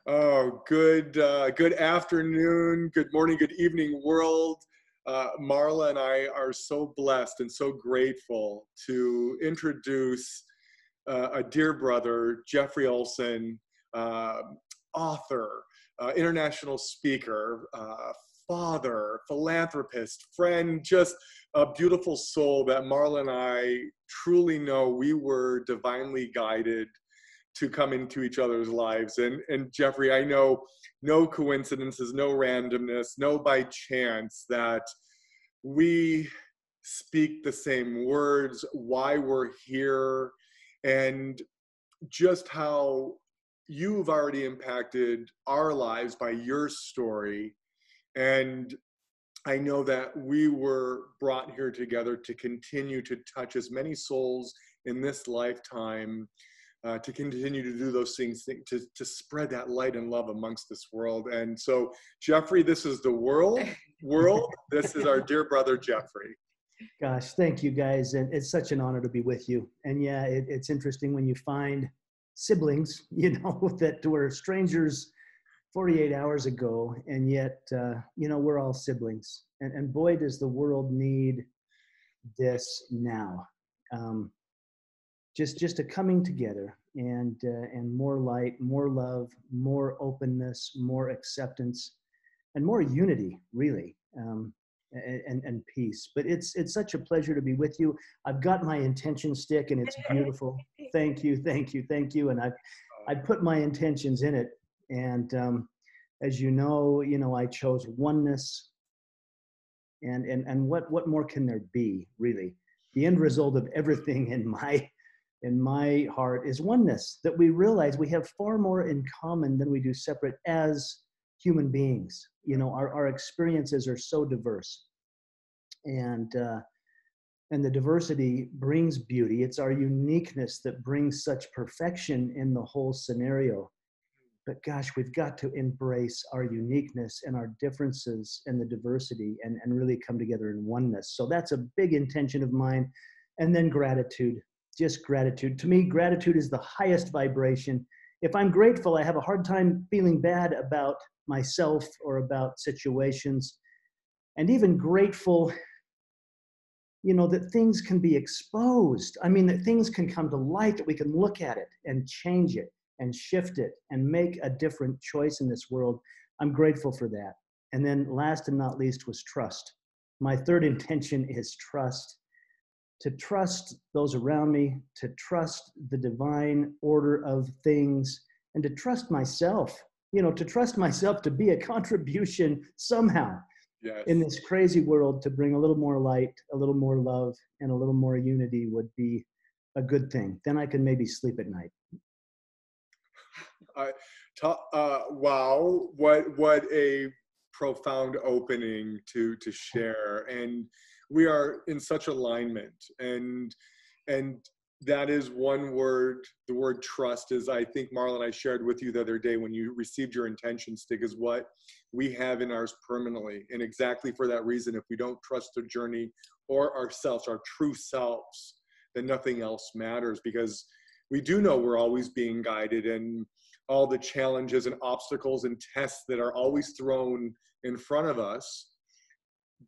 Oh, good afternoon, good morning, good evening, world. Marla and I are so blessed and so grateful to introduce a dear brother, Jeffrey Olsen, uh, author, international speaker, father, philanthropist, friend, just a beautiful soul that Marla and I truly know we were divinely guided to come into each other's lives. And Jeffrey, I know no coincidences, no randomness, no by chance that we speak the same words, why we're here, and just how you've already impacted our lives by your story. And I know that we were brought here together to continue to touch as many souls in this lifetime, to continue to do those things, to spread that light and love amongst this world. And so, Jeffrey, this is the world. This is our dear brother, Jeffrey. Gosh, thank you guys. And it's such an honor to be with you. And yeah, it's interesting when you find siblings, that were strangers 48 hours ago, and yet, we're all siblings. And boy, does the world need this now. Just a coming together and more light, more love, more openness, more acceptance, and more unity, really. And peace. But it's such a pleasure to be with you. I've got my intention stick and it's beautiful. Thank you, thank you, thank you. And I put my intentions in it. And as you know, I chose oneness. And what more can there be, really? The end result of everything in my heart is oneness, that we realize we have far more in common than we do separate as human beings. Our experiences are so diverse, and the diversity brings beauty. It's our uniqueness that brings such perfection in the whole scenario. But gosh, we've got to embrace our uniqueness and our differences and the diversity and really come together in oneness. So that's a big intention of mine. And then gratitude, just gratitude. To me, gratitude is the highest vibration. If I'm grateful, I have a hard time feeling bad about myself or about situations, and even grateful, that things can be exposed. I mean, that things can come to light, that we can look at it and change it and shift it and make a different choice in this world. I'm grateful for that. And then last and not least was trust. My third intention is trust. To trust those around me, to trust the divine order of things, and to trust myself, to trust myself to be a contribution somehow, yes, in this crazy world, to bring a little more light, a little more love, and a little more unity would be a good thing. Then I can maybe sleep at night. Wow, what a profound opening to share. And we are in such alignment, and that is one word. The word trust is, I think Marla and I shared with you the other day when you received your intention stick, is what we have in ours permanently. And exactly for that reason, if we don't trust the journey or ourselves, our true selves, then nothing else matters, because we do know we're always being guided, and all the challenges and obstacles and tests that are always thrown in front of us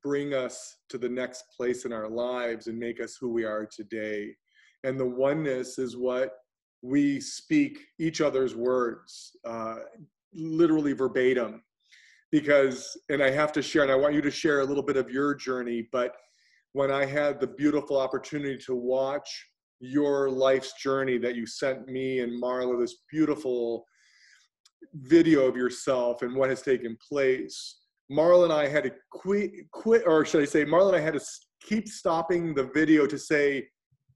bring us to the next place in our lives and make us who we are today. And the oneness is what we speak each other's words, literally verbatim. Because, and I have to share, and I want you to share a little bit of your journey, but when I had the beautiful opportunity to watch your life's journey that you sent me and Marla, this beautiful video of yourself and what has taken place, Marla and I had to quit, or should I say, Marla and I had to keep stopping the video to say,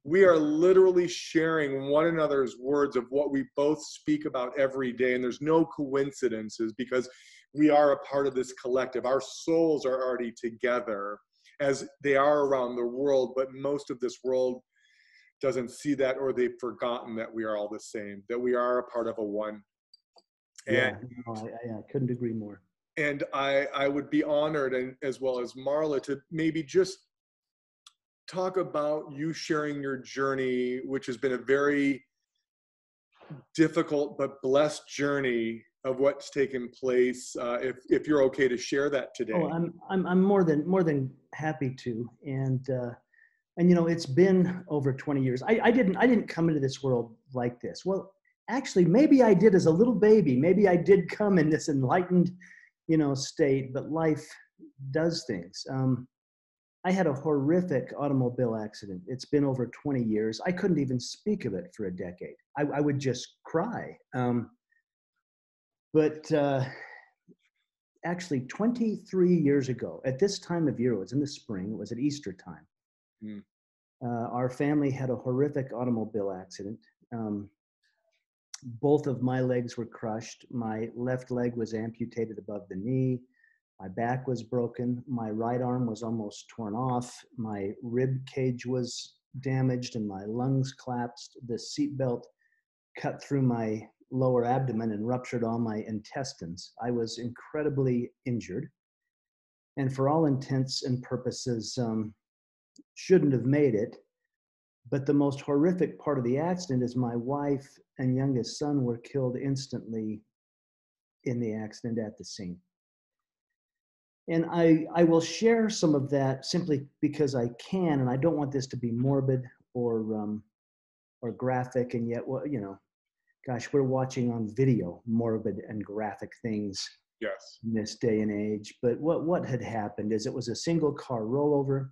we are literally sharing one another's words of what we both speak about every day. And there's no coincidences, because we are a part of this collective. Our souls are already together as they are around the world, but most of this world doesn't see that, or they've forgotten that we are all the same, that we are a part of a one. Yeah, I couldn't agree more. And I would be honored, and as well as Marla, to maybe just talk about you sharing your journey, which has been a very difficult but blessed journey of what's taken place, if you're okay to share that Oh, today. I'm more than happy to. And you know, it's been over 20 years. I didn't come into this world like this. Well, actually, maybe I did as a little baby. Maybe I did come in this enlightened, you know, state. But life does things. I had a horrific automobile accident. It's been over 20 years. I couldn't even speak of it for a decade. I would just cry. But actually, 23 years ago, at this time of year, it was in the spring, it was at Easter time. Mm. Our family had a horrific automobile accident. Um, both of my legs were crushed. My left leg was amputated above the knee. My back was broken. My right arm was almost torn off. My rib cage was damaged and my lungs collapsed. The seatbelt cut through my lower abdomen and ruptured all my intestines. I was incredibly injured. And for all intents and purposes, shouldn't have made it. But the most horrific part of the accident is my wife and youngest son were killed instantly in the accident at the scene. And I will share some of that simply because I can, and I don't want this to be morbid or graphic. And yet, well, you know, gosh, we're watching on video morbid and graphic things Yes. in this day and age. But what had happened is it was a single car rollover.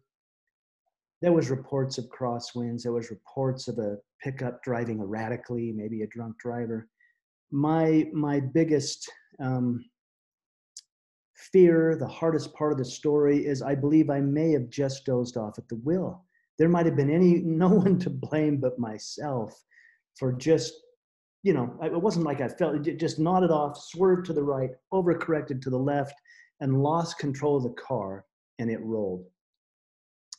There was reports of crosswinds. There was reports of a pickup driving erratically, maybe a drunk driver. My biggest fear, the hardest part of the story is I believe I may have just dozed off at the wheel. There might have been no one to blame but myself for just, you know, it wasn't like I felt, it just nodded off, swerved to the right, overcorrected to the left, and lost control of the car, and it rolled.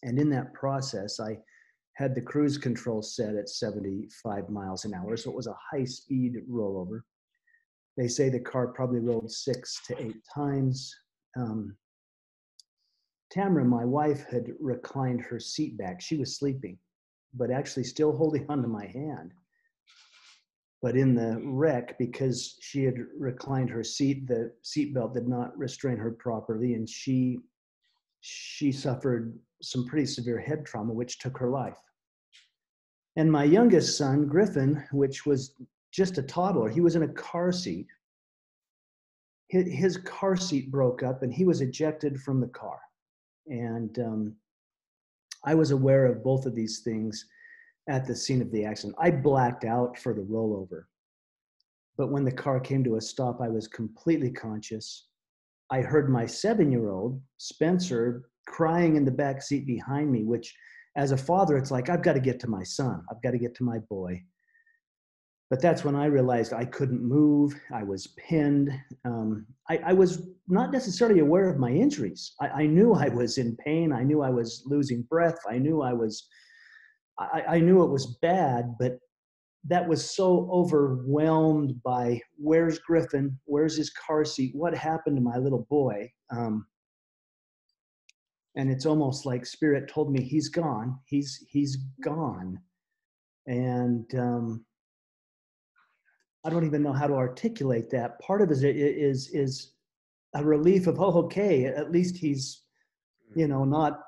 And in that process, I had the cruise control set at 75 miles an hour, so it was a high-speed rollover. They say the car probably rolled 6 to 8 times. Tamara, my wife, had reclined her seat back. She was sleeping, but actually still holding onto my hand. But in the wreck, because she had reclined her seat, the seatbelt did not restrain her properly, and she suffered some pretty severe head trauma, which took her life. And my youngest son, Griffin, which was just a toddler, he was in a car seat. His car seat broke up and he was ejected from the car. And I was aware of both of these things at the scene of the accident. I blacked out for the rollover. But when the car came to a stop, I was completely conscious. I heard my 7-year-old, Spencer, crying in the back seat behind me, which as a father, it's like, I've got to get to my son. I've got to get to my boy. But that's when I realized I couldn't move. I was pinned. I was not necessarily aware of my injuries. I knew I was in pain. I knew I was losing breath. I knew I knew it was bad, but that was so overwhelmed by where's Griffin? Where's his car seat? What happened to my little boy? And it's almost like Spirit told me he's gone. He's gone. And I don't even know how to articulate that. Part of it is a relief of, oh, okay, at least he's, you know, not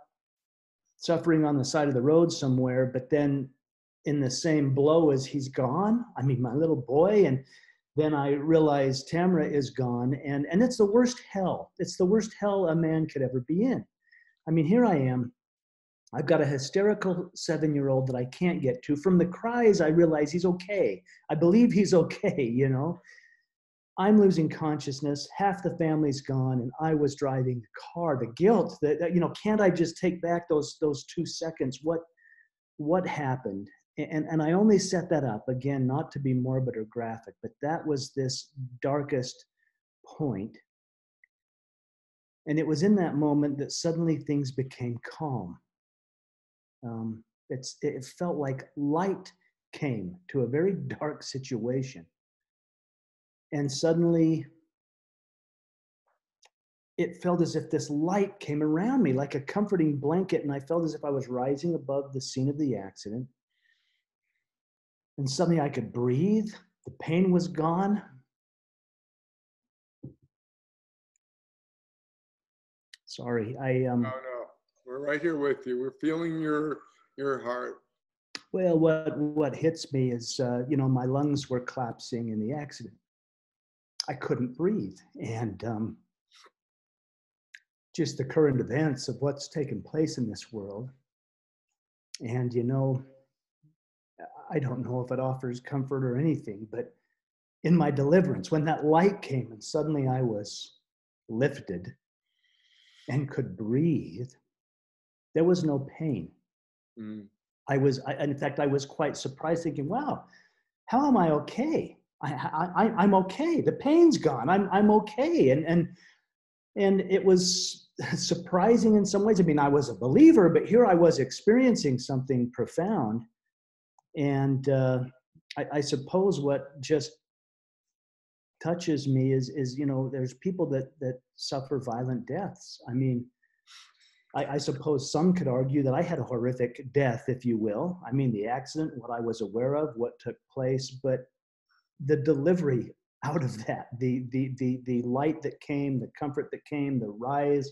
suffering on the side of the road somewhere. But then in the same blow as he's gone, I mean, my little boy, and then I realized Tamara is gone, and it's the worst hell. It's the worst hell a man could ever be in. I mean, here I am. I've got a hysterical 7-year-old that I can't get to. From the cries, I realize he's okay. I believe he's okay, you know. I'm losing consciousness. Half the family's gone, and I was driving the car. The guilt that, you know, can't I just take back those 2 seconds? What happened? And I only set that up, again, not to be morbid or graphic, but that was this darkest point. And it was in that moment that suddenly things became calm. It felt like light came to a very dark situation. And suddenly it felt as if this light came around me like a comforting blanket. And I felt as if I was rising above the scene of the accident. And suddenly I could breathe. The pain was gone. Sorry. No, no, we're right here with you. We're feeling your heart. Well, what hits me is, my lungs were collapsing in the accident. I couldn't breathe, and just the current events of what's taken place in this world. And I don't know if it offers comfort or anything, but in my deliverance, when that light came and suddenly I was lifted and could breathe, there was no pain. Mm. In fact, I was quite surprised, thinking, "Wow, how am I okay? I'm okay. The pain's gone. I'm okay." And it was surprising in some ways. I mean, I was a believer, but here I was experiencing something profound. And I suppose what just touches me is there's people that suffer violent deaths. I mean, I suppose some could argue that I had a horrific death, if you will. I mean, the accident, what I was aware of, what took place, but the delivery out of that, the light that came, the comfort that came, the rise,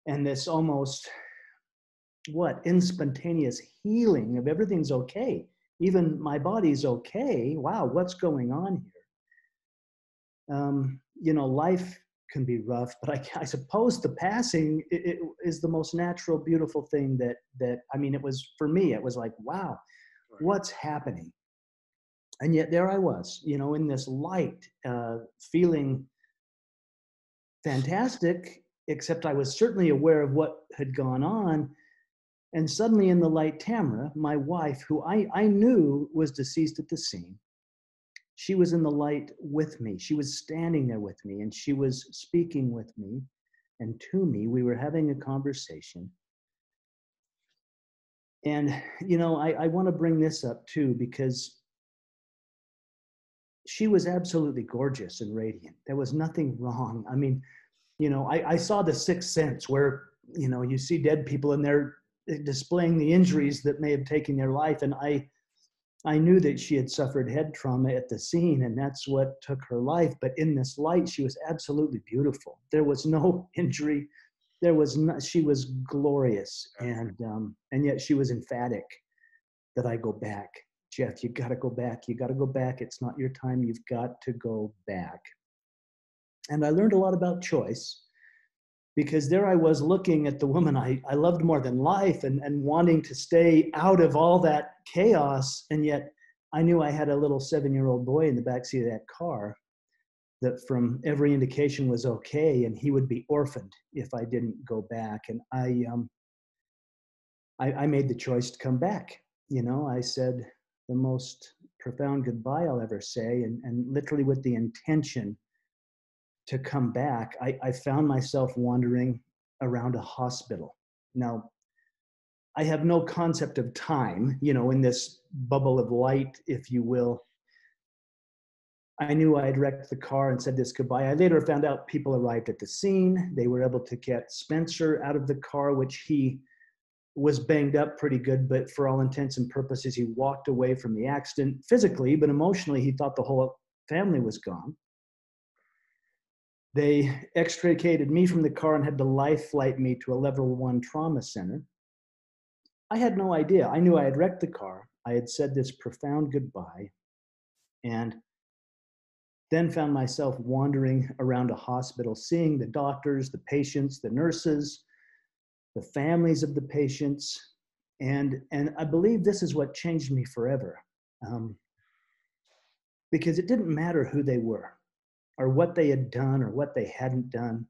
and this almost instantaneous healing of everything's okay. Even my body's okay. Wow, what's going on here? Life can be rough, but I suppose the passing it is the most natural, beautiful thing that I mean, it was for me. It was like, wow, what's happening? And yet there I was, in this light, feeling fantastic. Except I was certainly aware of what had gone on. And suddenly, in the light, Tamara, my wife, who I knew was deceased at the scene, she was in the light with me. She was standing there with me, and she was speaking with me and to me. We were having a conversation. And, I want to bring this up too, because she was absolutely gorgeous and radiant. There was nothing wrong. I mean, I saw the sixth sense where, you see dead people and they're displaying the injuries that may have taken their life. And I knew that she had suffered head trauma at the scene, and that's what took her life. But in this light, she was absolutely beautiful. There was no injury. She was glorious. And yet she was emphatic that I go back. Jeff, you got to go back. You got to go back. It's not your time. You've got to go back. And I learned a lot about choice, because there I was looking at the woman I loved more than life, and wanting to stay out of all that chaos. And yet I knew I had a little 7-year-old boy in the backseat of that car that from every indication was okay, and he would be orphaned if I didn't go back. And I made the choice to come back. I said the most profound goodbye I'll ever say, and literally with the intention to come back. I found myself wandering around a hospital. Now, I have no concept of time, in this bubble of light, if you will. I knew I had wrecked the car and said this goodbye. I later found out people arrived at the scene. They were able to get Spencer out of the car, which he was banged up pretty good, but for all intents and purposes, he walked away from the accident physically, but emotionally, he thought the whole family was gone. They extricated me from the car and had to life flight me to a level 1 trauma center. I had no idea. I knew I had wrecked the car. I had said this profound goodbye, and then found myself wandering around a hospital, seeing the doctors, the patients, the nurses, the families of the patients. And I believe this is what changed me forever, because it didn't matter who they were or what they had done or what they hadn't done.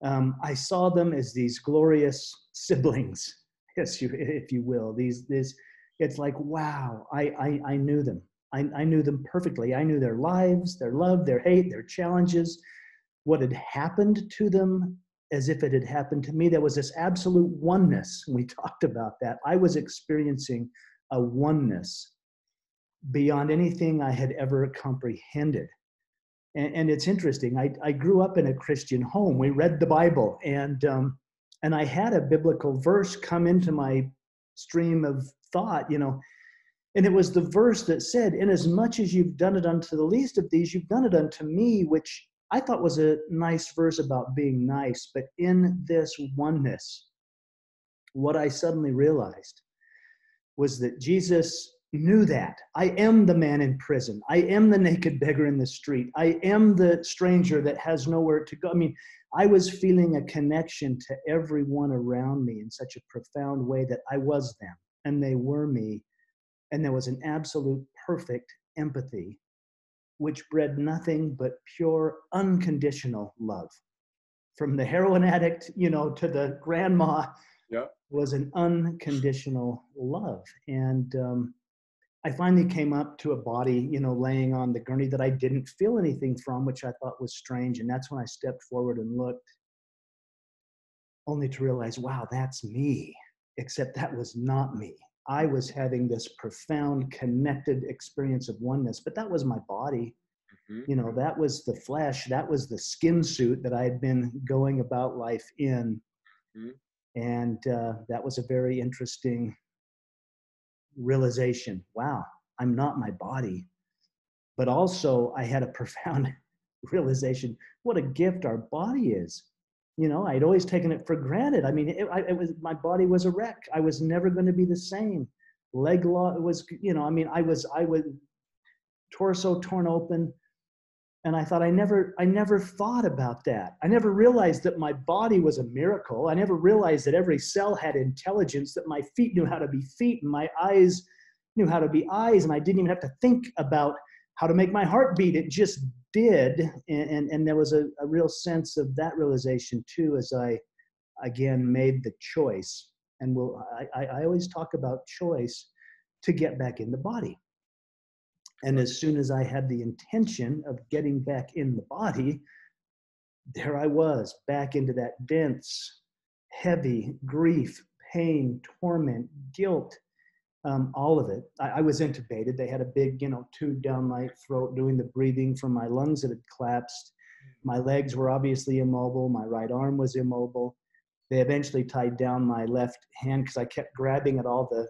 I saw them as these glorious siblings, if you will. It's like, wow, I knew them. I knew them perfectly. I knew their lives, their love, their hate, their challenges, what had happened to them as if it had happened to me. There was this absolute oneness. We talked about that. I was experiencing a oneness beyond anything I had ever comprehended. And it's interesting. I grew up in a Christian home. We read the Bible, and I had a biblical verse come into my stream of thought, and it was the verse that said, "Inasmuch as you've done it unto the least of these, you've done it unto me," which I thought was a nice verse about being nice. But in this oneness, what I suddenly realized was that Jesus knew that. I am the man in prison. I am the naked beggar in the street. I am the stranger that has nowhere to go. I mean, I was feeling a connection to everyone around me in such a profound way that I was them and they were me. And there was an absolute perfect empathy, which bred nothing but pure, unconditional love. From the heroin addict, to the grandma, Yeah. was an unconditional love. And I finally came up to a body, laying on the gurney that I didn't feel anything from, which I thought was strange. And that's when I stepped forward and looked, only to realize, wow, that's me. Except that was not me. I was having this profound connected experience of oneness, but that was my body. Mm-hmm. That was the flesh. That was the skin suit that I had been going about life in. Mm-hmm. And that was a very interesting realization. Wow, I'm not my body. But also I had a profound realization, what a gift our body is. I'd always taken it for granted. I mean, it was, my body was a wreck. I was never going to be the same. Leg loss was, I was torso torn open. And I thought, I never thought about that. I never realized that my body was a miracle. I never realized that every cell had intelligence, that my feet knew how to be feet and my eyes knew how to be eyes. And I didn't even have to think about how to make my heart beat. It just did. And there was a real sense of that realization too, as I, again, made the choice. And I always talk about choice to get back in the body. And as soon as I had the intention of getting back in the body, there I was, back into that dense, heavy grief, pain, torment, guilt, all of it. I was intubated. They had a big, tube down my throat doing the breathing from my lungs that had collapsed. My legs were obviously immobile. My right arm was immobile. They eventually tied down my left hand because I kept grabbing at all the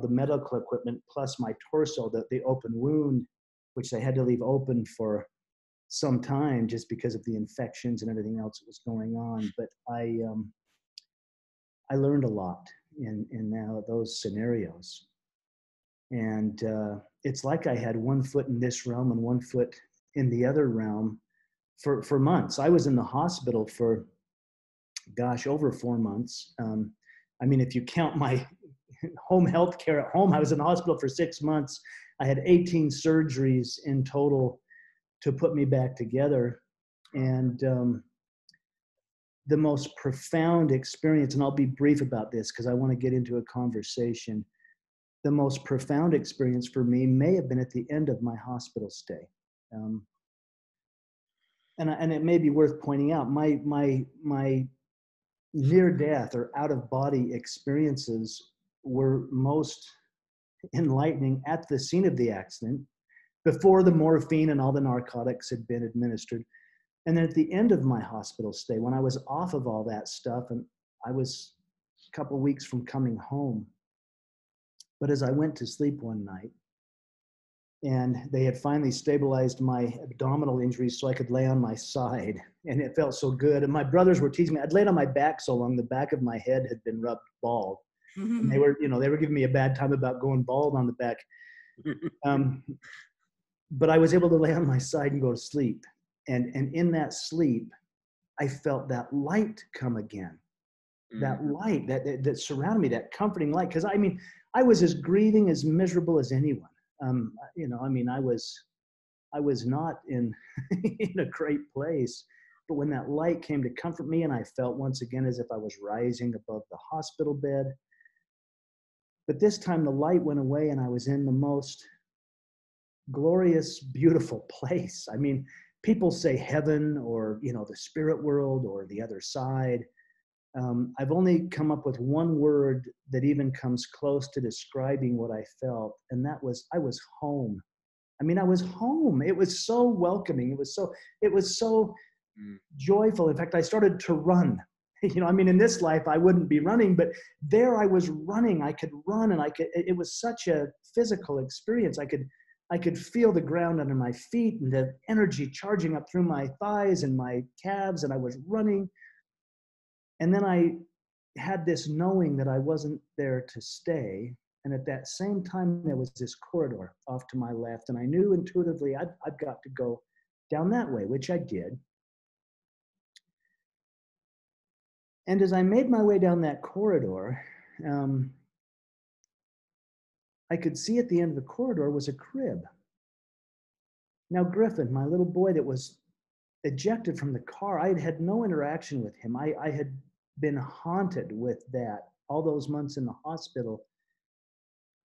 medical equipment, plus my torso, the open wound, which they had to leave open for some time just because of the infections and everything else that was going on. But I learned a lot in now those scenarios. And it's like I had one foot in this realm and one foot in the other realm for months. I was in the hospital for, over 4 months. I mean, if you count my home health care at home, I was in the hospital for 6 months. I had 18 surgeries in total to put me back together. And the most profound experience, and I'll be brief about this because I want to get into a conversation. The most profound experience for me may have been at the end of my hospital stay. And it may be worth pointing out, my near death or out of body experiences were most enlightening at the scene of the accident, before the morphine and all the narcotics had been administered. And then at the end of my hospital stay, when I was off of all that stuff and I was a couple of weeks from coming home. But as I went to sleep one night, and they had finally stabilized my abdominal injuries so I could lay on my side, and it felt so good. And my brothers were teasing me. I'd laid on my back so long, the back of my head had been rubbed bald. And they were giving me a bad time about going bald on the back. But I was able to lay on my side and go to sleep. And in that sleep, I felt that light come again. That light that surrounded me, that comforting light. Because I was as grieving, as miserable as anyone. I was not in in a great place. But when that light came to comfort me, and I felt once again as if I was rising above the hospital bed. But this time the light went away, and I was in the most glorious, beautiful place. I mean, people say heaven or, the spirit world or the other side. I've only come up with one word that even comes close to describing what I felt, and that was, I was home. I was home. It was so welcoming. It was so joyful. In fact, I started to run. In this life, I wouldn't be running, but there I was running. I could run, and it was such a physical experience. I could I could feel the ground under my feet and the energy charging up through my thighs and my calves, and I was running. And then I had this knowing that I wasn't there to stay. And at that same time, there was this corridor off to my left. And I knew intuitively I've got to go down that way, which I did. And as I made my way down that corridor, I could see at the end of the corridor was a crib. Now, Griffin, my little boy that was ejected from the car, I had had no interaction with him. I had been haunted with that all those months in the hospital.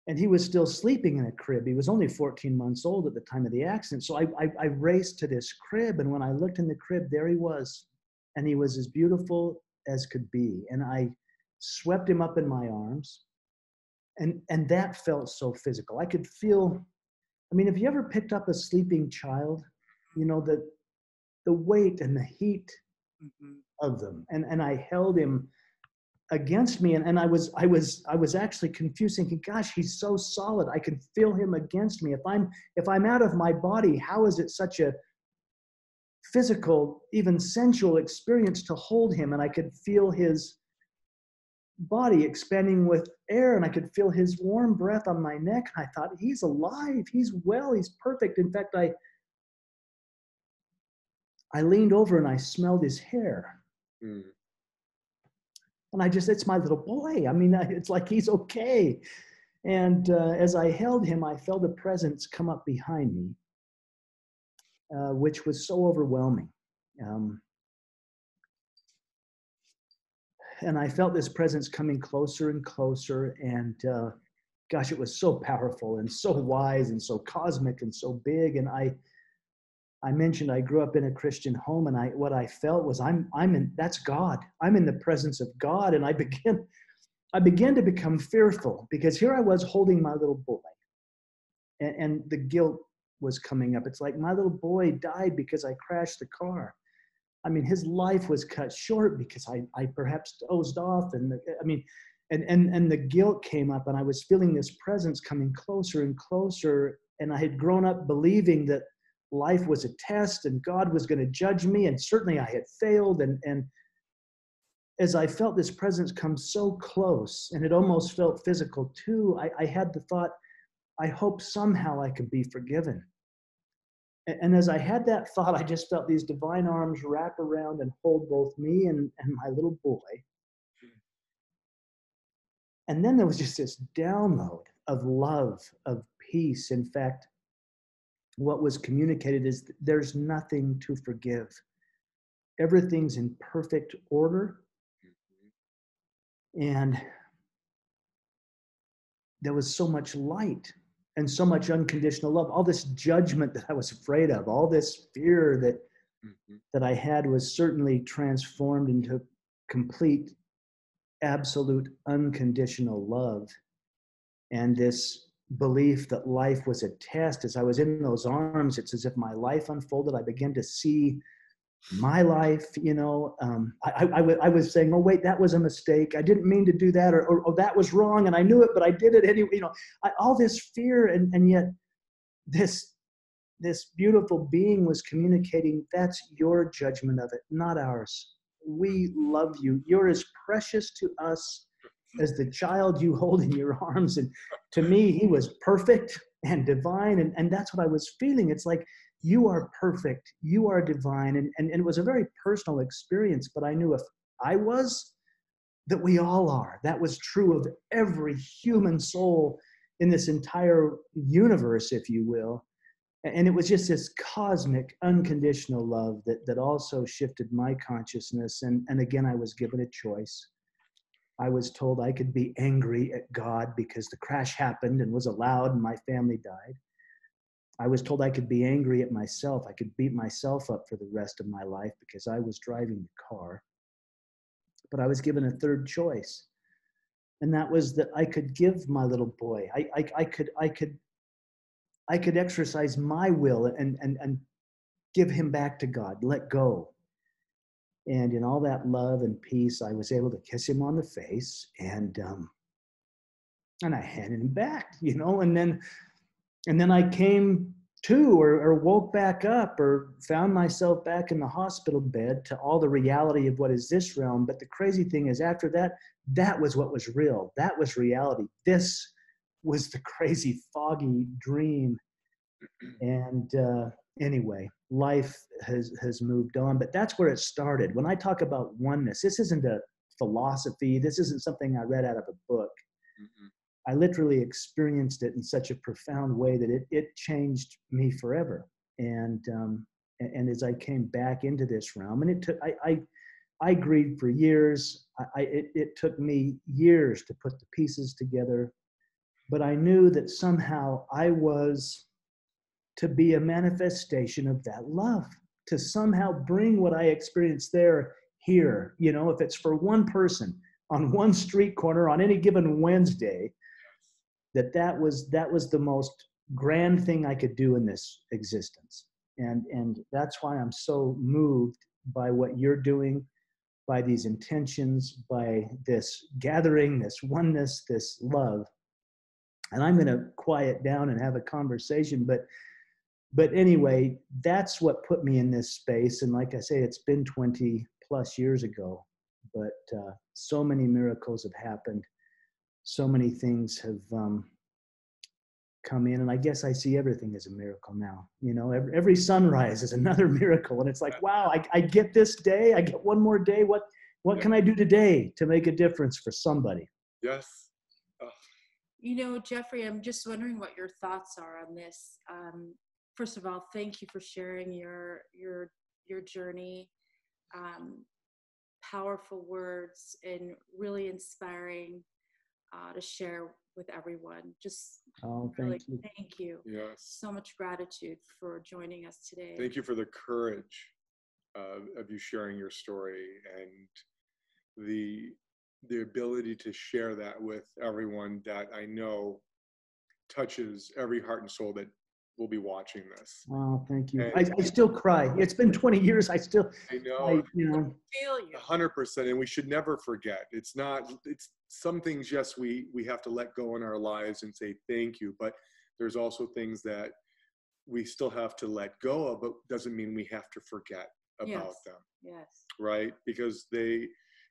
And he was still sleeping in a crib. He was only 14 months old at the time of the accident. So I raced to this crib. And when I looked in the crib, there he was. And he was as beautiful as could be. And I swept him up in my arms. And that felt so physical. I could feel, I mean, have you ever picked up a sleeping child? You know, the weight and the heat of them. And I held him against me, and I was actually confused, thinking, gosh, he's so solid. I can feel him against me. If I'm out of my body, how is it such a physical, even sensual experience to hold him? And I could feel his body expanding with air, and I could feel his warm breath on my neck. And I thought, he's alive, he's well, he's perfect. In fact, I leaned over and I smelled his hair. And it's my little boy. I mean, it's like he's okay. And as I held him, I felt a presence come up behind me, which was so overwhelming. And I felt this presence coming closer and closer. And gosh, it was so powerful and so wise and so cosmic and so big. And I mentioned I grew up in a Christian home, and what I felt was that's God. I'm in the presence of God. And I began to become fearful, because here I was holding my little boy, and the guilt was coming up. It's like, my little boy died because I crashed the car. I mean, his life was cut short because I perhaps dozed off. And the guilt came up, and I was feeling this presence coming closer and closer. And I had grown up believing that life was a test and God was going to judge me. And certainly I had failed. And as I felt this presence come so close, and it almost felt physical too, I had the thought, I hope somehow I can be forgiven. And as I had that thought, I just felt these divine arms wrap around and hold both me and my little boy. And then there was just this download of love, of peace. In fact, what was communicated is there's nothing to forgive. Everything's in perfect order. And there was so much light and so much unconditional love. All this judgment that I was afraid of, all this fear that I had, was certainly transformed into complete, absolute, unconditional love. And this belief that life was a test. As I was in those arms, it's as if my life unfolded. I began to see my life, I was saying, oh, wait, that was a mistake. I didn't mean to do that, or oh, that was wrong, and I knew it, but I did it anyway. All this fear, and yet this beautiful being was communicating, that's your judgment of it, not ours. We love you. You're as precious to us as the child you hold in your arms. And to me, he was perfect and divine. And that's what I was feeling. It's like, you are perfect. You are divine. And it was a very personal experience, but I knew if I was, that we all are. That was true of every human soul in this entire universe, if you will. And it was just this cosmic, unconditional love that also shifted my consciousness. And again, I was given a choice. I was told I could be angry at God because the crash happened and was allowed and my family died. I was told I could be angry at myself. I could beat myself up for the rest of my life because I was driving the car. But I was given a third choice. And that was that I could give my little boy, I could exercise my will and give him back to God, let go. And in all that love and peace, I was able to kiss him on the face, and I handed him back, and then And then I came to or woke back up or found myself back in the hospital bed to all the reality of what is this realm. But the crazy thing is after that, that was what was real. That was reality. This was the crazy, foggy dream. And anyway, life has moved on. But that's where it started. When I talk about oneness, this isn't a philosophy. This isn't something I read out of a book. Mm-hmm. I literally experienced it in such a profound way that it changed me forever. And as I came back into this realm, and it took I grieved for years. It took me years to put the pieces together, but I knew that somehow I was to be a manifestation of that love, to somehow bring what I experienced there here. You know, if it's for one person on one street corner on any given Wednesday, that was the most grand thing I could do in this existence. And that's why I'm so moved by what you're doing, by these intentions, by this gathering, this oneness, this love. And I'm going to quiet down and have a conversation, but anyway, that's what put me in this space. And like I say, it's been 20 plus years ago, but so many miracles have happened. So many things have come in, and I guess I see everything as a miracle now. You know, every sunrise is another miracle, and it's like, wow, I get this day. I get one more day. What can I do today to make a difference for somebody? Yes. You know, Jeffrey, I'm just wondering what your thoughts are on this. First of all, thank you for sharing your journey. Powerful words and really inspiring to share with everyone. Just really, thank you. Yes. So much gratitude for joining us today. Thank you for the courage of you sharing your story and the ability to share that with everyone that I know touches every heart and soul that will be watching this. Oh, thank you. I still cry. It's been 20 years. I know. You know, feel you. 100%. And we should never forget. It's some things, yes, we have to let go in our lives and say thank you, but there's also things that we still have to let go of, but doesn't mean we have to forget about them. Yes. Right? Because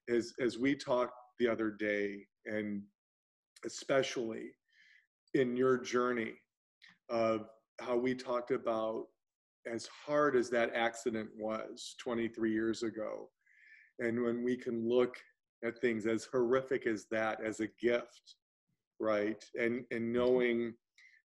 as we talked the other day, and especially in your journey of how we talked about as hard as that accident was 23 years ago, and when we can look at things as horrific as that as a gift, right? And knowing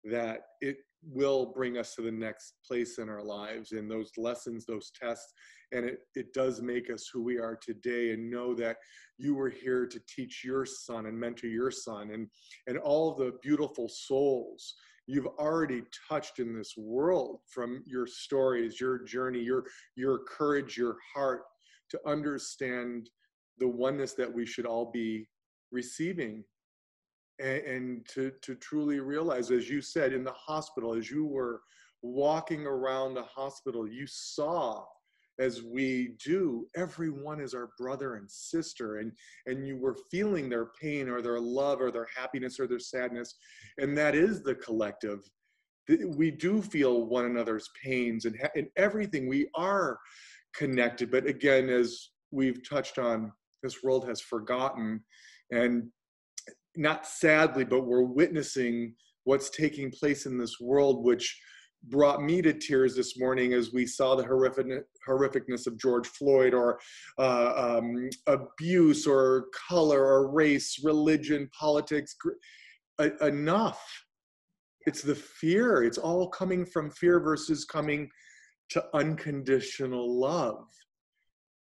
that it will bring us to the next place in our lives, and those lessons, those tests, and it does make us who we are today. And know that you were here to teach your son and mentor your son, and all the beautiful souls you've already touched in this world from your stories, your journey, your courage, your heart to understand the oneness that we should all be receiving. And to truly realize, as you said, in the hospital, as you were walking around the hospital, you saw, as we do, everyone is our brother and sister, and you were feeling their pain or their love or their happiness or their sadness. And that is the collective. We do feel one another's pains and everything. We are connected. But again, as we've touched on, this world has forgotten, and not sadly, but we're witnessing what's taking place in this world, which brought me to tears this morning as we saw the horrificness of George Floyd, or abuse, or color, or race, religion, politics. Enough. It's the fear. It's all coming from fear versus coming to unconditional love.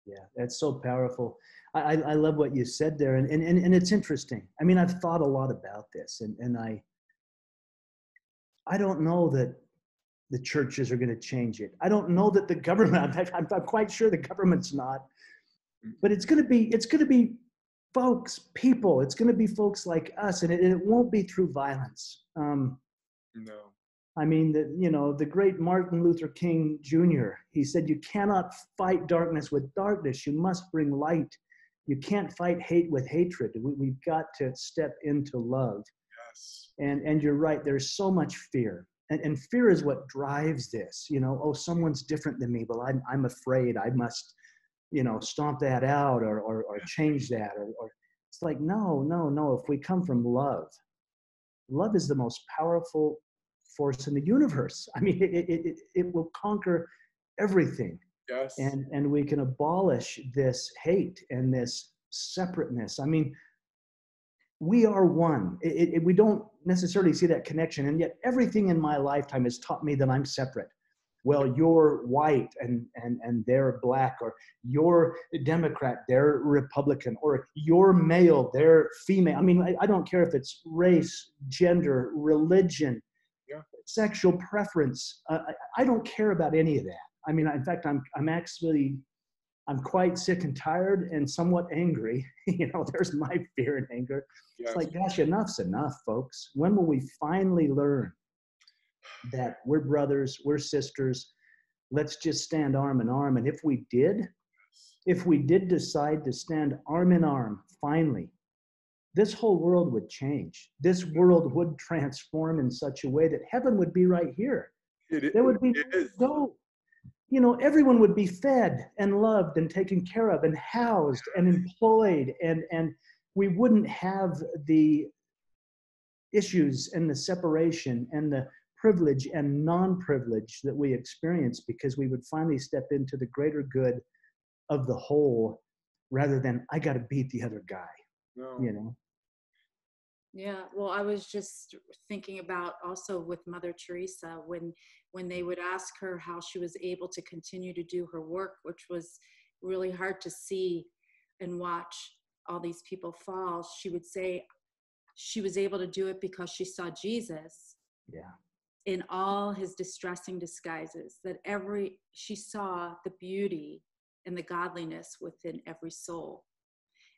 Yeah, that's so powerful. I love what you said there. And it's interesting. I mean, I've thought a lot about this, and I don't know that the churches are going to change it. I don't know that the government, I'm quite sure the government's not, but it's going to be people. It's going to be folks like us, and it won't be through violence. No. I mean, the great Martin Luther King Jr., he said, you cannot fight darkness with darkness. You must bring light. You can't fight hate with hatred. We've got to step into love. Yes. And you're right, there's so much fear. And fear is what drives this, oh, someone's different than me. Well, I'm afraid I must, stomp that out or change that. Or it's like, no. If we come from love, love is the most powerful force in the universe. I mean, it will conquer everything. Yes. And we can abolish this hate and this separateness. I mean, we are one. We don't necessarily see that connection. And yet everything in my lifetime has taught me that I'm separate. Well, you're white and they're black, or you're Democrat, they're Republican, or you're male, they're female. I mean, I don't care if it's race, gender, religion, sexual preference. I don't care about any of that. I mean, in fact, I'm quite sick and tired and somewhat angry. There's my fear and anger. Yes. It's like, gosh, enough's enough, folks. When will we finally learn that we're brothers, we're sisters? Let's just stand arm in arm. And if we did decide to stand arm in arm, finally, this whole world would change. This world would transform in such a way that heaven would be right here. There would be everyone would be fed and loved and taken care of and housed and employed, and we wouldn't have the issues and the separation and the privilege and non-privilege that we experience, because we would finally step into the greater good of the whole rather than I got to beat the other guy. No. Yeah, well, I was just thinking about also with Mother Teresa, when they would ask her how she was able to continue to do her work, which was really hard to see and watch all these people fall. She would say she was able to do it because she saw Jesus in all his distressing disguises, that she saw the beauty and the godliness within every soul.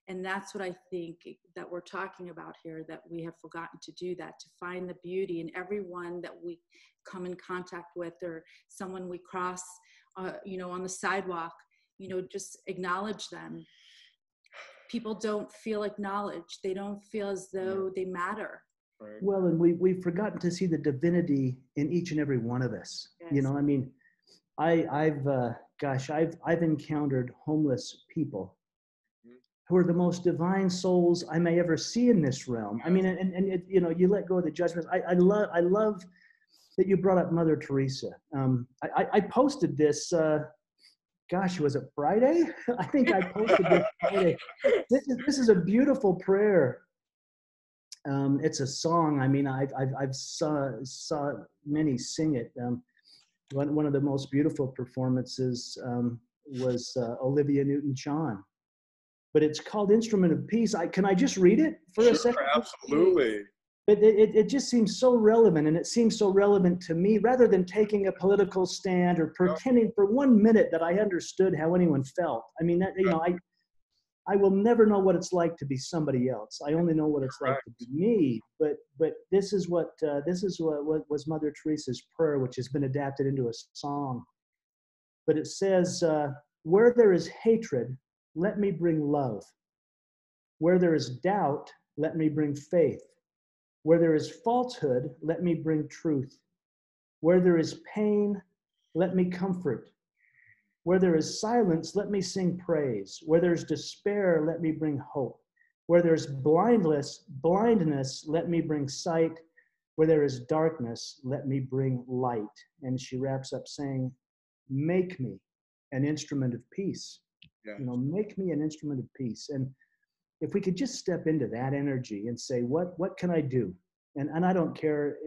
And that's what I think that we're talking about here, that we have forgotten to do that, to find the beauty in everyone that we come in contact with, or someone we cross, on the sidewalk, just acknowledge them. People don't feel acknowledged. They don't feel as though they matter. Right. Well, and we've forgotten to see the divinity in each and every one of us. Yes. I mean, I've encountered homeless people who are the most divine souls I may ever see in this realm. I mean, and you let go of the judgments. I love that you brought up Mother Teresa. I posted this, was it Friday? I think I posted this Friday. This is a beautiful prayer. It's a song. I mean, I've saw many sing it. One of the most beautiful performances was Olivia Newton-John. But it's called Instrument of Peace. Can I just read it for a second? Absolutely. It just seems so relevant, and it seems so relevant to me, rather than taking a political stand or pretending for 1 minute that I understood how anyone felt. I mean, I will never know what it's like to be somebody else. I only know what it's like to be me. But this is what was Mother Teresa's prayer, which has been adapted into a song. But it says, "Where there is hatred, let me bring love. Where there is doubt, let me bring faith. Where there is falsehood, let me bring truth. Where there is pain, let me comfort. Where there is silence, let me sing praise. Where there's despair, let me bring hope. Where there's blindness, let me bring sight. Where there is darkness, let me bring light." And she wraps up saying, "Make me an instrument of peace." Yes. Make me an instrument of peace. And if we could just step into that energy and say, what can I do? And I don't care,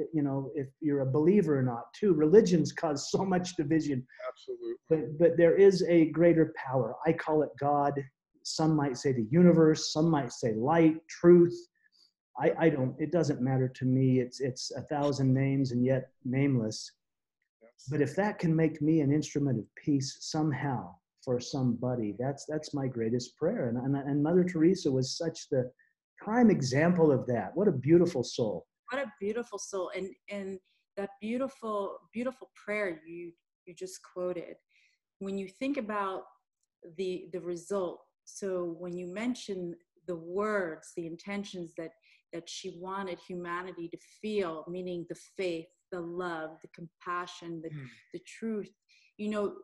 if you're a believer or not, too. Religions cause so much division. Absolutely. But there is a greater power. I call it God. Some might say the universe. Some might say light, truth. It doesn't matter to me. It's 1,000 names and yet nameless. Yes. But if that can make me an instrument of peace somehow, for somebody, that's my greatest prayer. And Mother Teresa was such the prime example of that. What a beautiful soul. What a beautiful soul. And that beautiful prayer you just quoted, when you think about the result, so when you mention the words, the intentions that she wanted humanity to feel, meaning the faith, the love, the compassion, the truth. You know,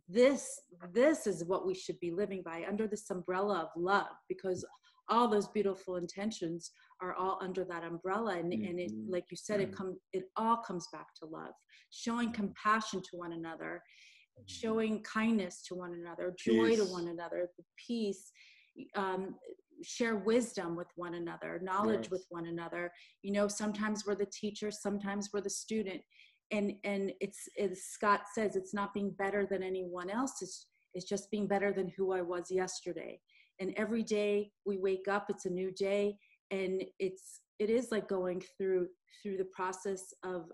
this is what we should be living by, under this umbrella of love, because all those beautiful intentions are all under that umbrella. And it, like you said, it all comes back to love, showing compassion to one another, showing kindness to one another, joy to one another, the peace, share wisdom with one another, knowledge with one another. You know, sometimes we're the teacher, sometimes we're the student. And it's, as Scott says, it's not being better than anyone else. It's just being better than who I was yesterday. And every day we wake up, it's a new day. And it is like going through the process of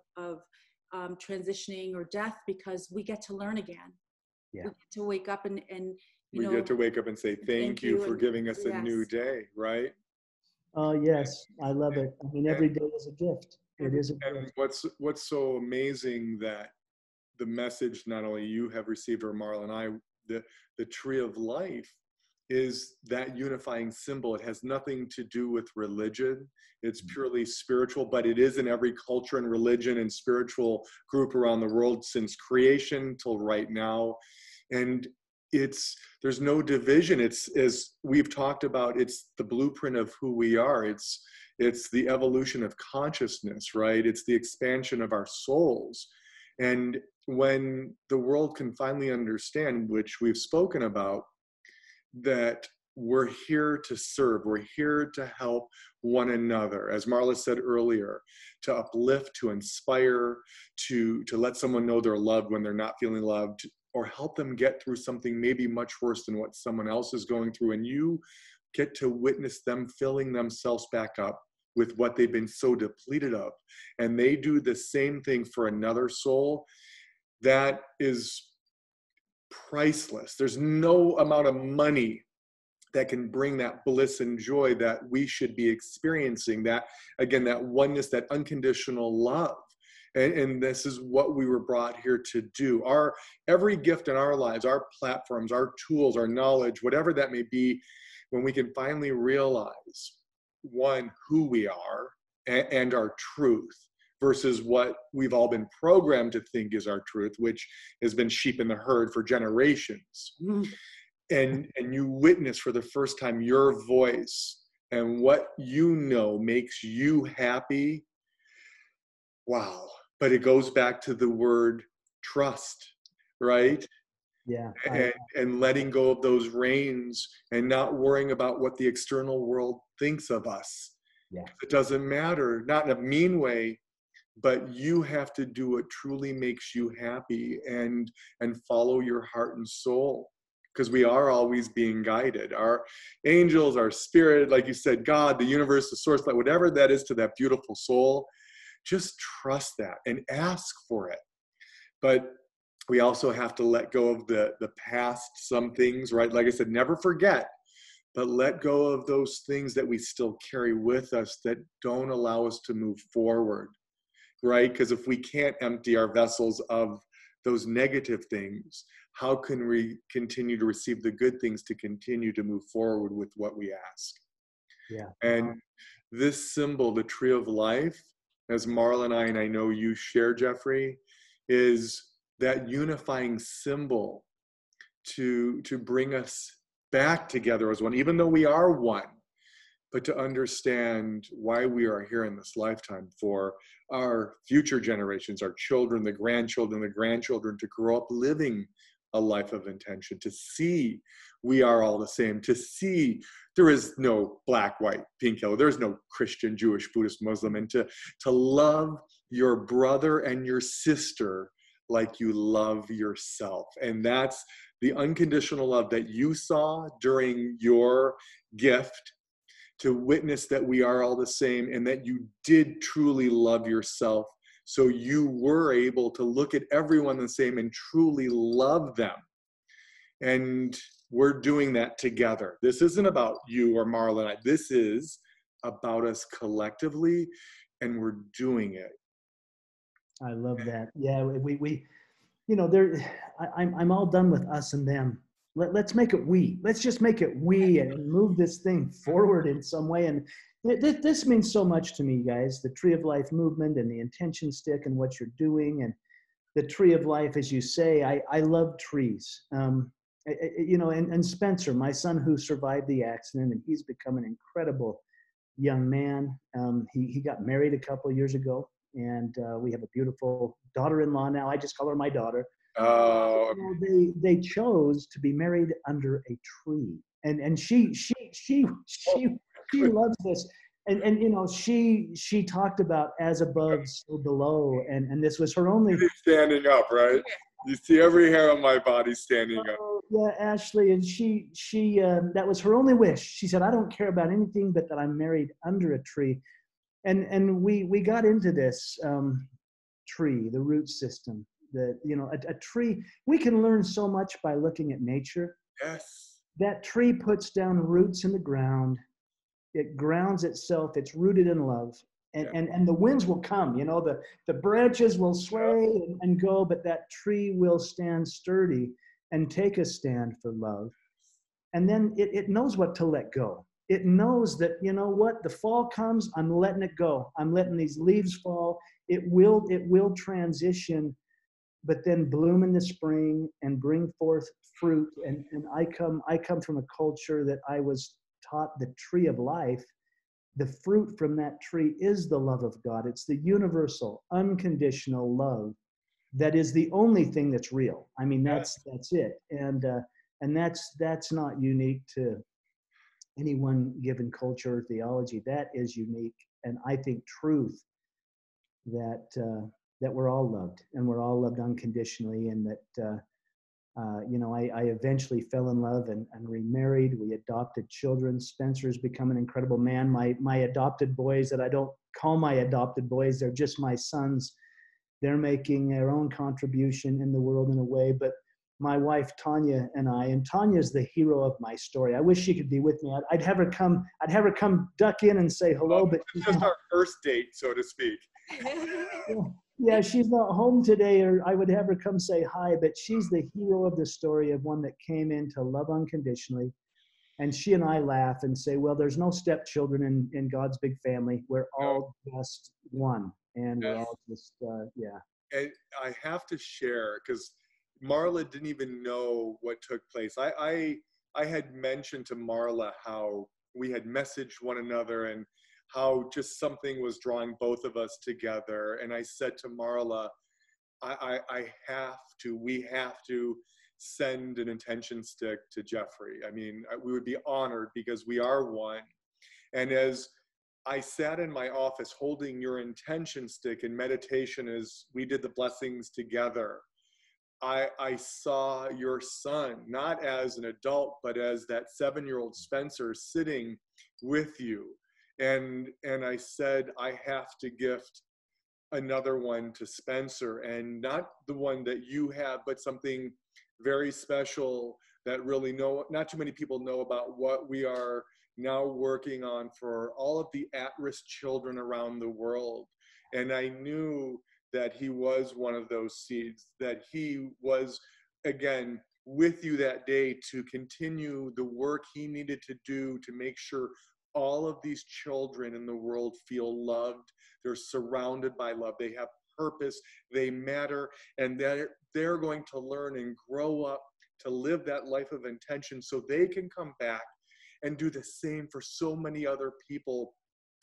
transitioning or death, because we get to learn again. Yeah. We get to wake up and we get to wake up and say, thank you for giving us a new day, right? Oh, yes. I love it. I mean, every day is a gift. It is a gift. And what's so amazing, that the message not only you have received, or Marla and I, the tree of life is that unifying symbol. It has nothing to do with religion. It's purely spiritual, but it is in every culture and religion and spiritual group around the world since creation till right now. And there's no division. It's, as we've talked about, it's the blueprint of who we are. It's the evolution of consciousness, right? It's the expansion of our souls. And when the world can finally understand, which we've spoken about, that we're here to serve, we're here to help one another, as Marla said earlier, to uplift, to inspire, to let someone know they're loved when they're not feeling loved, or help them get through something maybe much worse than what someone else is going through. And you get to witness them filling themselves back up with what they've been so depleted of. And they do the same thing for another soul. That is priceless. There's no amount of money that can bring that bliss and joy that we should be experiencing. That, again, that oneness, that unconditional love. And this is what we were brought here to do. Every gift in our lives, our platforms, our tools, our knowledge, whatever that may be, when we can finally realize, one, who we are and our truth, versus what we've all been programmed to think is our truth, which has been sheep in the herd for generations. And you witness for the first time your voice and what you know makes you happy. Wow. But it goes back to the word trust, right? Yeah. And letting go of those reins and not worrying about what the external world thinks of us. Yeah. It doesn't matter, not in a mean way, but you have to do what truly makes you happy and follow your heart and soul, because we are always being guided. Our angels, our spirit, like you said, God, the universe, the source, like whatever that is to that beautiful soul, just trust that and ask for it. But we also have to let go of the past, some things, right? Like I said, never forget, but let go of those things that we still carry with us that don't allow us to move forward, right? Because if we can't empty our vessels of those negative things, how can we continue to receive the good things to continue to move forward with what we ask? Yeah. And this symbol, the tree of life, as Marla and I know you share, Jeffrey, is that unifying symbol to bring us back together as one, even though we are one, but to understand why we are here in this lifetime, for our future generations, our children, the grandchildren to grow up living a life of intention, to see we are all the same, to see there is no black, white, pink, yellow, there's no Christian, Jewish, Buddhist, Muslim, and to love your brother and your sister like you love yourself. And that's the unconditional love that you saw during your gift, to witness that we are all the same and that you did truly love yourself. So you were able to look at everyone the same and truly love them. And we're doing that together. This isn't about you or Marla and I. This is about us collectively, and we're doing it. I love that. Yeah, we I'm all done with us and them. let's make it we. Let's just make it we and move this thing forward in some way. And this means so much to me, guys. The Tree of Life movement and the intention stick and what you're doing, and the Tree of Life, as you say. I love trees. And Spencer, my son, who survived the accident, and he's become an incredible young man. He got married a couple of years ago, and we have a beautiful daughter-in-law now. I just call her my daughter. Oh, They chose to be married under a tree, and she loves this. And she talked about as above, so below, and this was her only. Standing up, right? You see every hair on my body standing up. Yeah, Ashley, and she that was her only wish. She said, "I don't care about anything but that I'm married under a tree," and we got into this tree, the root system. A tree. We can learn so much by looking at nature. Yes. That tree puts down roots in the ground. It grounds itself. It's rooted in love. And the winds will come, the branches will sway and go, but that tree will stand sturdy and take a stand for love. And then it knows what to let go. It knows that, the fall comes, I'm letting it go. I'm letting these leaves fall. It will transition, but then bloom in the spring and bring forth fruit. And I come from a culture that I was taught the Tree of Life. The fruit from that tree is the love of God. It's the universal, unconditional love that is the only thing that's real. I mean, that's it. And that's not unique to any one given culture or theology. That is unique, and I think truth that we're all loved, and we're all loved unconditionally, and that I eventually fell in love and remarried. We adopted children. Spencer's become an incredible man. My adopted boys, that I don't call my adopted boys, they're just my sons. They're making their own contribution in the world in a way. But my wife Tanya and Tanya's the hero of my story. I wish she could be with me. I'd have her come duck in and say hello. But it's just our first date, so to speak. Yeah, she's not home today, or I would have her come say hi, but she's the hero of the story of one that came in to love unconditionally. And she and I laugh and say, well, there's no stepchildren in God's big family. We're all just one. And we're all just, And I have to share, because Marla didn't even know what took place. I had mentioned to Marla how we had messaged one another and how just something was drawing both of us together. And I said to Marla, we have to send an intention stick to Jeffrey. I mean, we would be honored because we are one. And as I sat in my office holding your intention stick in meditation as we did the blessings together, I saw your son, not as an adult, but as that 7-year-old Spencer sitting with you. And I said, I have to gift another one to Spencer, and not the one that you have, but something very special that really not too many people know about what we are now working on for all of the at-risk children around the world. And I knew that he was one of those seeds, that he was, again, with you that day to continue the work he needed to do to make sure all of these children in the world feel loved. They're surrounded by love. They have purpose. They matter. And they're going to learn and grow up to live that life of intention so they can come back and do the same for so many other people,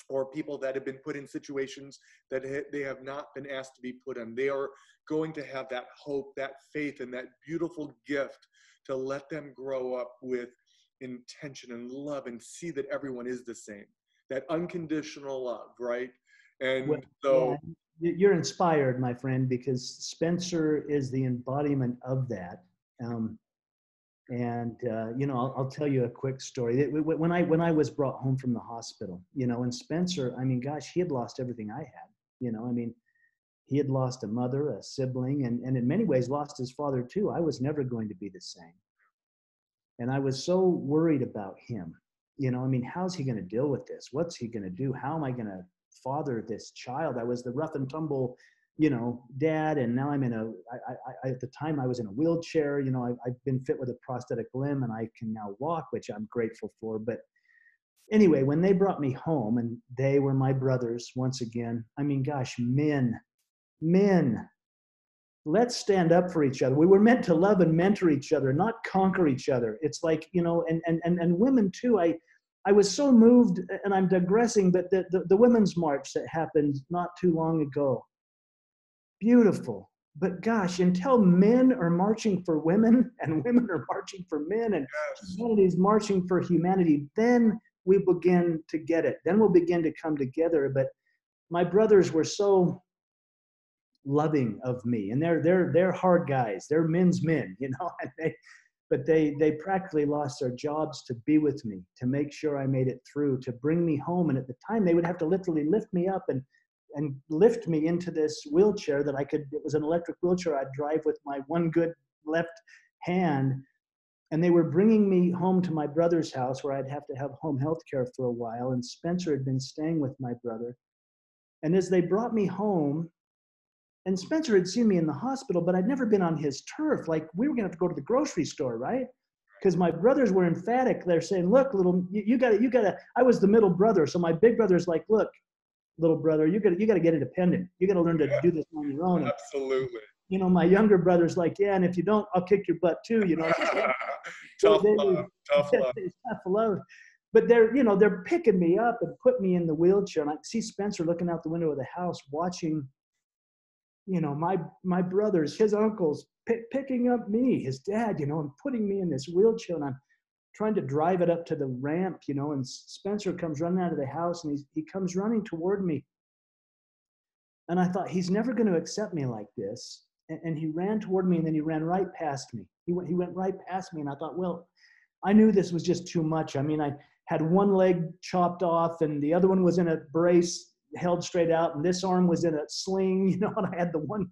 or people that have been put in situations that they have not been asked to be put in. They are going to have that hope, that faith, and that beautiful gift to let them grow up with intention and love and see that everyone is the same, that unconditional love, right? And you're inspired, my friend, because Spencer is the embodiment of that. I'll tell you a quick story. When I was brought home from the hospital, and Spencer, I mean, gosh, he had lost everything I had. He had lost a mother, a sibling, and in many ways lost his father too. I was never going to be the same. And I was so worried about him. How's he going to deal with this? What's he going to do? How am I going to father this child? I was the rough and tumble you know, Dad, and now I'm in at the time I was in a wheelchair. You know, I've been fit with a prosthetic limb and I can now walk, which I'm grateful for. But anyway, when they brought me home, and they were my brothers once again, I mean, gosh, men, let's stand up for each other. We were meant to love and mentor each other, not conquer each other. It's like, you know, and women too. I was so moved, and I'm digressing, but the women's march that happened not too long ago, beautiful. But gosh, until men are marching for women and women are marching for men and Yes. humanity is marching for humanity, then we begin to get it. Then we'll begin to come together. But my brothers were so loving of me, and they're hard guys. They're men's men, you know. But they practically lost their jobs to be with me, to make sure I made it through, to bring me home. And at the time, they would have to literally lift me up and lift me into this wheelchair that I could. It was an electric wheelchair I'd drive with my one good left hand. And they were bringing me home to my brother's house, where I'd have to have home health care for a while. And Spencer had been staying with my brother. And as they brought me home, and Spencer had seen me in the hospital, but I'd never been on his turf. Like, we were going to have to go to the grocery store, right? Because my brothers were emphatic. They're saying, look, little, you got to, I was the middle brother. So my big brother's like, look, little brother, you got to get independent. You got to learn to do this on your own. And, Absolutely. you know, my younger brother's like, yeah, and if you don't, I'll kick your butt too. You know, Tough love. Tough love. Tough love. But they're, you know, they're picking me up and put me in the wheelchair. And I see Spencer looking out the window of the house, watching, you know, my brothers, his uncles, picking up me, his dad, you know, and putting me in this wheelchair. And I'm trying to drive it up to the ramp, you know, and Spencer comes running out of the house, and he comes running toward me. And I thought, he's never going to accept me like this. And he ran toward me, and then he ran right past me. He went right past me. And I thought, well, I knew this was just too much. I mean, I had one leg chopped off, and the other one was in a brace held straight out, and this arm was in a sling, you know, and I had the one.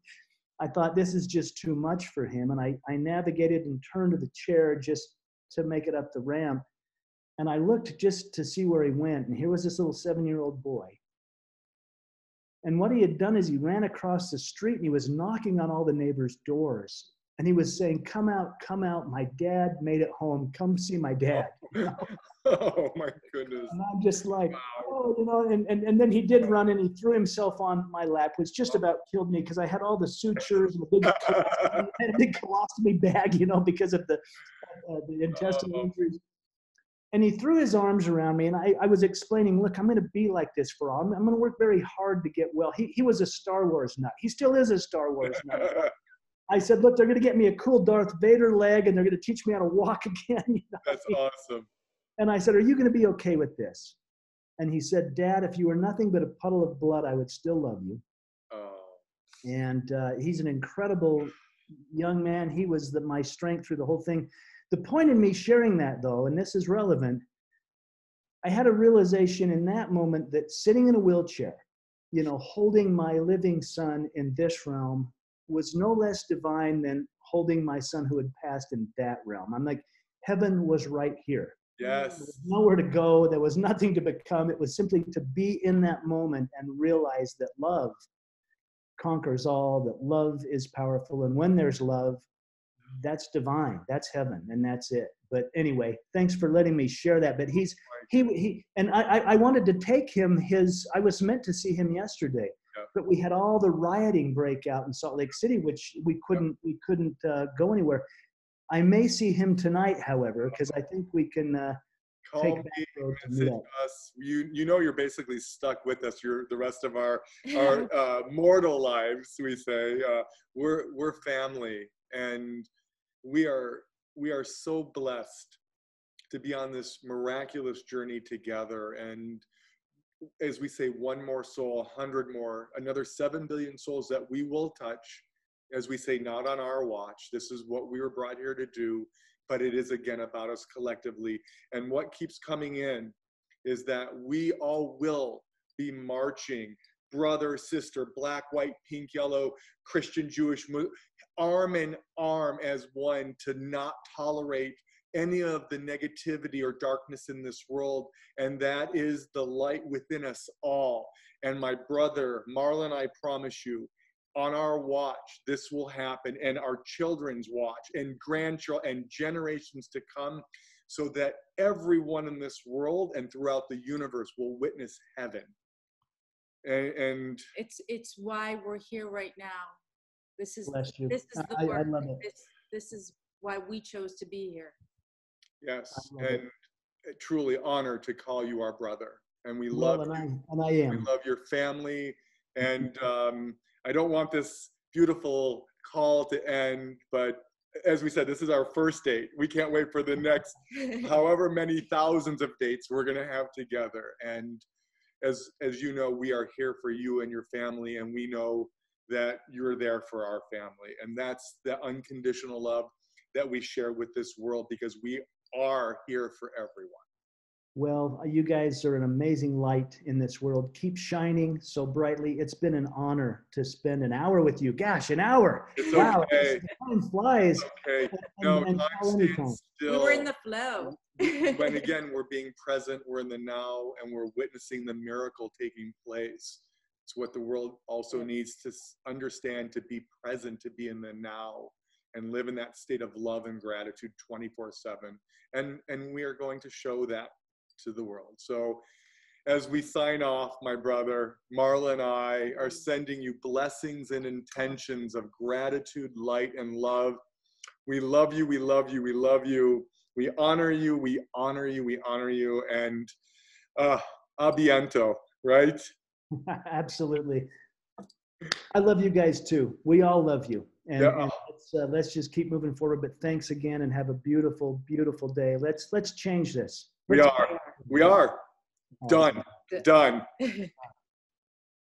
I thought, this is just too much for him. And I navigated and turned to the chair just to make it up the ramp. And I looked just to see where he went. And here was this little 7-year-old boy. And what he had done is he ran across the street, and he was knocking on all the neighbors' doors. And he was saying, come out. My dad made it home. Come see my dad. You know? Oh my goodness. And I'm just like, Wow. oh, you know, and then he did run, and he threw himself on my lap, which just about killed me, because I had all the sutures and a big colostomy bag, you know, because of the intestinal injuries. And he threw his arms around me, and I was explaining, look, I'm going to be like this for all. I'm going to work very hard to get well. He was a Star Wars nut. He still is a Star Wars nut. I said, look, they're going to get me a cool Darth Vader leg, and they're going to teach me how to walk again. You know? That's awesome. And I said, are you going to be okay with this? And he said, Dad, if you were nothing but a puddle of blood, I would still love you. Oh. And he's an incredible young man. He was my strength through the whole thing. The point in me sharing that, though, and this is relevant, I had a realization in that moment that sitting in a wheelchair, you know, holding my living son in this realm was no less divine than holding my son who had passed in that realm. I'm like, heaven was right here. Yes. There was nowhere to go. There was nothing to become. It was simply to be in that moment and realize that love conquers all, that love is powerful. And when there's love, that's divine, that's heaven, and that's it. But anyway, thanks for letting me share that. But he and I wanted to take him I was meant to see him yesterday, but we had all the rioting break out in Salt Lake City, which we couldn't go anywhere. I may see him tonight, however, because I think we can Call me, message us. You know, you're basically stuck with us. You're the rest of our mortal lives. We say we're family, and we are so blessed to be on this miraculous journey together. And as we say, one more soul, 100 more, another 7 billion souls that we will touch. As we say, not on our watch. This is what we were brought here to do, but it is again about us collectively. And what keeps coming in is that we all will be marching, brother, sister, black, white, pink, yellow, Christian, Jewish, arm in arm as one, to not tolerate any of the negativity or darkness in this world. And that is the light within us all. And my brother, Marla, and I promise you, on our watch, this will happen, and our children's watch, and grandchildren, and generations to come, so that everyone in this world and throughout the universe will witness heaven. And it's why we're here right now. This is Bless you. this is the I work. love it. This is why we chose to be here. yes, I love and truly honor to call you our brother, and we Well, love you. I We am. love your family, and I don't want this beautiful call to end, but as we said, this is our first date. We can't wait for the next however many thousands of dates we're going to have together. And as you know, we are here for you and your family, and we know that you're there for our family. And that's the unconditional love that we share with this world, because we are here for everyone. Well, you guys are an amazing light in this world. Keep shining so brightly. It's been an honor to spend an hour with you. Gosh, an hour. It's wow, okay. time flies. Okay. No, And time call anytime. stands We still. were in the flow. When again, we're being present, we're in the now, and we're witnessing the miracle taking place. It's what the world also needs to understand, to be present, to be in the now, and live in that state of love and gratitude 24/7. And we are going to show that to the world. So as we sign off, my brother, Marla and I are sending you blessings and intentions of gratitude, light, and love. We love you, we love you, we love you. We honor you, we honor you, we honor you. And abiento, right? Absolutely. I love you guys too. We all love you. And, Yeah. and let's just keep moving forward. But thanks again, and have a beautiful, beautiful day. Let's change this. We are. Done.